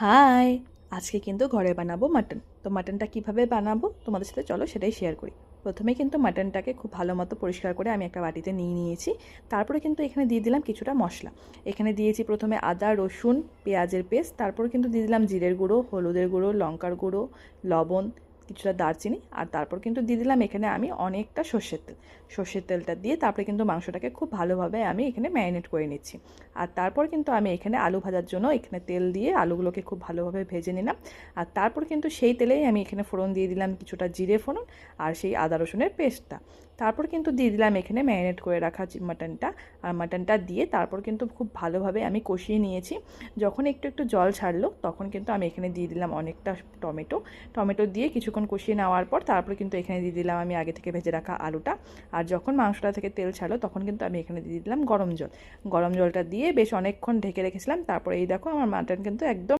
High! আজকে কিন্তু ঘরে বানাবো মাটন। তো মাটনটা কিভাবে বানাবো তোমাদের সাথে চলো সেটাই শেয়ার করি। প্রথমেই কিন্তু মাটনটাকে খুব ভালো মতো পরিষ্কার করে আমি একটা বাটিতে নিয়ে নিয়েছি। তারপরে কিন্তু এখানে দিয়ে দিলাম কিছুটা মশলা। এখানে দিয়েছি প্রথমে আদা, রসুন, পেঁয়াজের পেস্ট, তারপরে কিন্তু দিয়ে দিলাম জিরের গুঁড়ো, হলুদের গুঁড়ো, লঙ্কার গুঁড়ো, লবণ, কিছুটা দারচিনি, আর তারপর কিন্তু দিয়ে দিলাম এখানে আমি অনেকটা সর্ষের তেল। সর্ষের তেলটা দিয়ে তারপরে কিন্তু মাংসটাকে খুব ভালোভাবে আমি এখানে ম্যারিনেট করে নিচ্ছি। আর তারপর কিন্তু আমি এখানে আলু ভাজার জন্য এখানে তেল দিয়ে আলুগুলোকে খুব ভালোভাবে ভেজে নিলাম। আর তারপর কিন্তু সেই তেলেই আমি এখানে ফোড়ন দিয়ে দিলাম কিছুটা জিরে ফোড়ন আর সেই আদা রসুনের পেস্টটা। তারপর কিন্তু দিয়ে দিলাম এখানে ম্যারিনেট করে রাখা মাটনটা। আর মাটনটা দিয়ে তারপর কিন্তু খুব ভালোভাবে আমি কষিয়ে নিয়েছি। যখন একটু একটু জল ছাড়লো তখন কিন্তু আমি এখানে দিয়ে দিলাম অনেকটা টমেটো। টমেটো দিয়ে কিছুক্ষণ কষিয়ে নেওয়ার পর তারপর কিন্তু এখানে দিয়ে দিলাম আমি আগে থেকে ভেজে রাখা আলুটা। আর যখন মাংসটা থেকে তেল ছাড়লো তখন কিন্তু আমি এখানে দিয়ে দিলাম গরম জল। গরম জলটা দিয়ে বেশ অনেকক্ষণ ঢেকে রেখেছিলাম। তারপরে এই দেখো আমার মাটন কিন্তু একদম